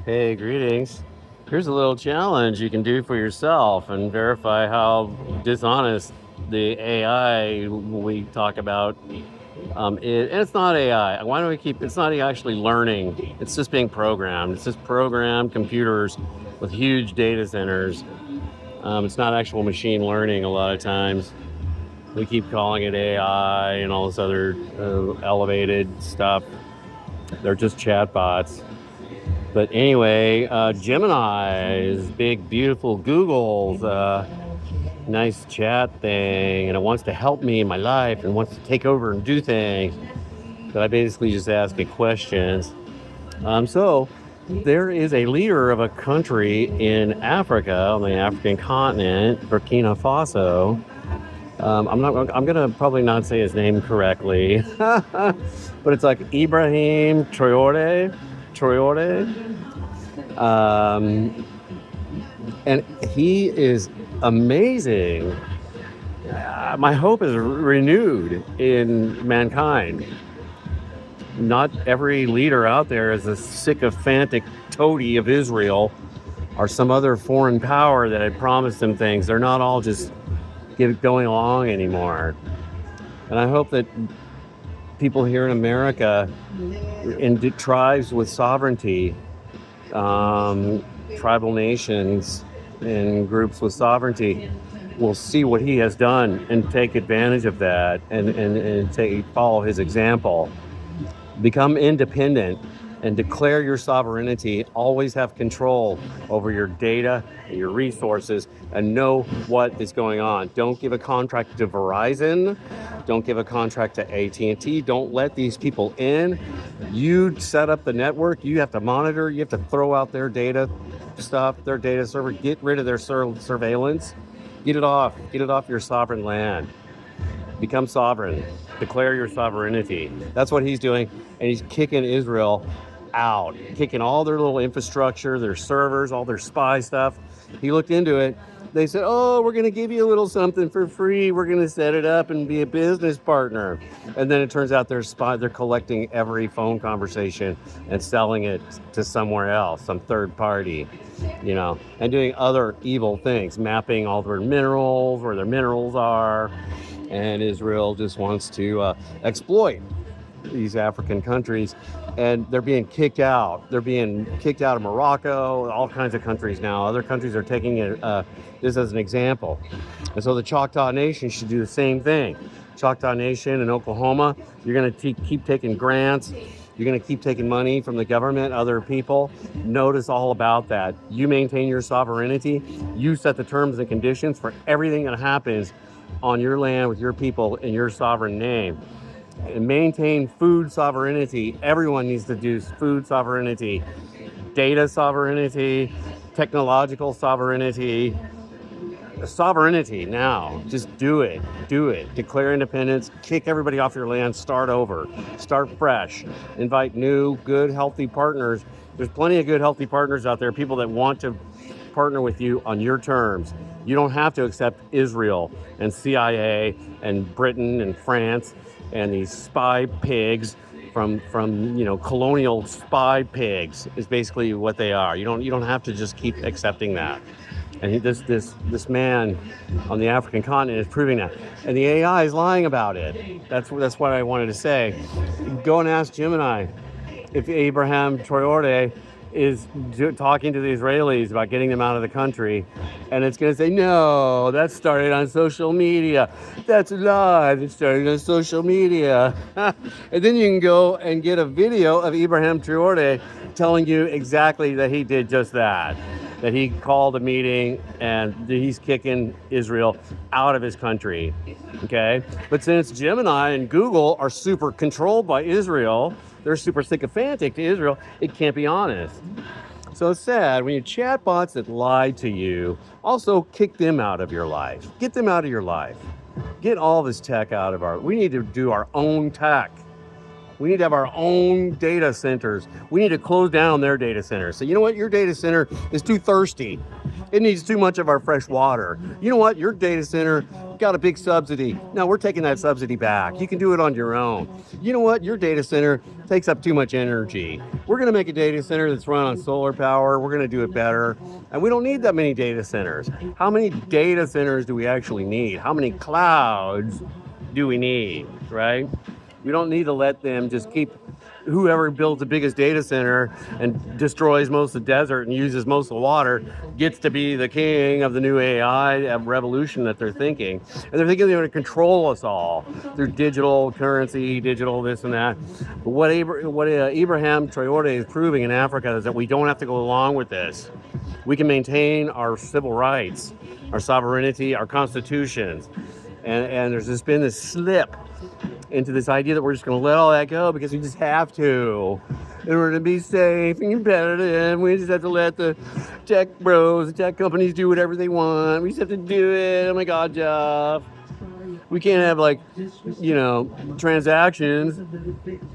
Hey, greetings. Here's a little challenge you can do for yourself and verify how dishonest the AI we talk about is. And it's not AI. Why do we keep? It's not actually learning. It's just being programmed. It's just programmed computers with huge data centers. It's not actual machine learning a lot of times. We keep calling it AI and all this other elevated stuff. They're just chatbots. But anyway, Gemini's big, beautiful Google's nice chat thing, and it wants to help me in my life and wants to take over and do things. But I basically just ask it questions. So there is a leader of a country in Africa, on the African continent, Burkina Faso. I'm gonna probably not say his name correctly, but it's like Ibrahim Traore. Um, and he is amazing. My hope is renewed in mankind. Not every leader out there is a sycophantic toady of Israel or some other foreign power that had promised them things. They're not all just going along anymore. And I hope that people here in America, in tribes with sovereignty, tribal nations and groups with sovereignty, will see what he has done and take advantage of that and follow his example. Become independent and declare your sovereignty. Always have control over your data, your resources, and know what is going on. Don't give a contract to Verizon. Don't give a contract to AT&T. Don't let these people in. You set up the network. You have to monitor. You have to throw out their data stuff, their data server. Get rid of their surveillance. Get it off your sovereign land. Become sovereign. Declare your sovereignty. That's what he's doing. And he's kicking Israel out, kicking all their little infrastructure, their servers, all their spy stuff. He looked into it. They said, oh, we're going to give you a little something for free. We're going to set it up and be a business partner. And then it turns out they're collecting every phone conversation and selling it to somewhere else, some third party, and doing other evil things, mapping all their minerals, where their minerals are. And Israel just wants to exploit these African countries, and they're being kicked out. They're being kicked out of Morocco, all kinds of countries now. Other countries are taking this as an example. And so the Choctaw Nation should do the same thing. Choctaw Nation in Oklahoma, you're going to keep taking grants. You're going to keep taking money from the government, other people. Notice all about that. You maintain your sovereignty. You set the terms and conditions for everything that happens on your land with your people in your sovereign name. And maintain food sovereignty. Everyone needs to do food sovereignty, data sovereignty, technological sovereignty. Sovereignty now. Just do it. Declare independence. Kick everybody off your land. Start over. Start fresh. Invite new, good, healthy partners. There's plenty of good, healthy partners out there, people that want to partner with you on your terms. You don't have to accept Israel and CIA and Britain and France and these spy pigs from colonial spy pigs is basically what they are. You don't have to just keep accepting that. And this man on the African continent is proving that. And the AI is lying about it. That's what I wanted to say. Go and ask Gemini if Ibrahim Traore is talking to the Israelis about getting them out of the country, and it's going to say, no, that started on social media. That's live. It started on social media. And then you can go and get a video of Ibrahim Traore telling you exactly that he did just that he called a meeting and he's kicking Israel out of his country. Okay? But since Gemini and Google are super controlled by Israel, they're super sycophantic to Israel, it can't be honest. So it's sad when you chatbots that lie to you, also kick them out of your life. Get them out of your life. Get all this tech out of we need to do our own tech. We need to have our own data centers. We need to close down their data centers. So you know what? Your data center is too thirsty. It needs too much of our fresh water. You know what? Your data center got a big subsidy. No, we're taking that subsidy back. You can do it on your own. You know what? Your data center takes up too much energy. We're going to make a data center that's run on solar power. We're going to do it better. And we don't need that many data centers. How many data centers do we actually need? How many clouds do we need, right? We don't need to let them just keep whoever builds the biggest data center and destroys most of the desert and uses most of the water gets to be the king of the new AI revolution that they're thinking. And they're thinking they're going to control us all through digital currency, digital this and that. But what Ibrahim Traore is proving in Africa is that we don't have to go along with this. We can maintain our civil rights, our sovereignty, our constitutions. And there's just been this slip into this idea that we're just going to let all that go because we just have to. In order to be safe and competitive, we just have to let the tech bros, the tech companies do whatever they want. We just have to do it. Oh my God, Jeff. We can't have transactions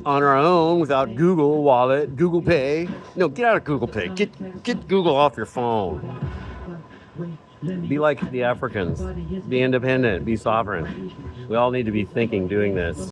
on our own without Google Wallet, Google Pay. No, get out of Google Pay. Get Google off your phone. Be like the Africans. Be independent. Be sovereign. We all need to be doing this.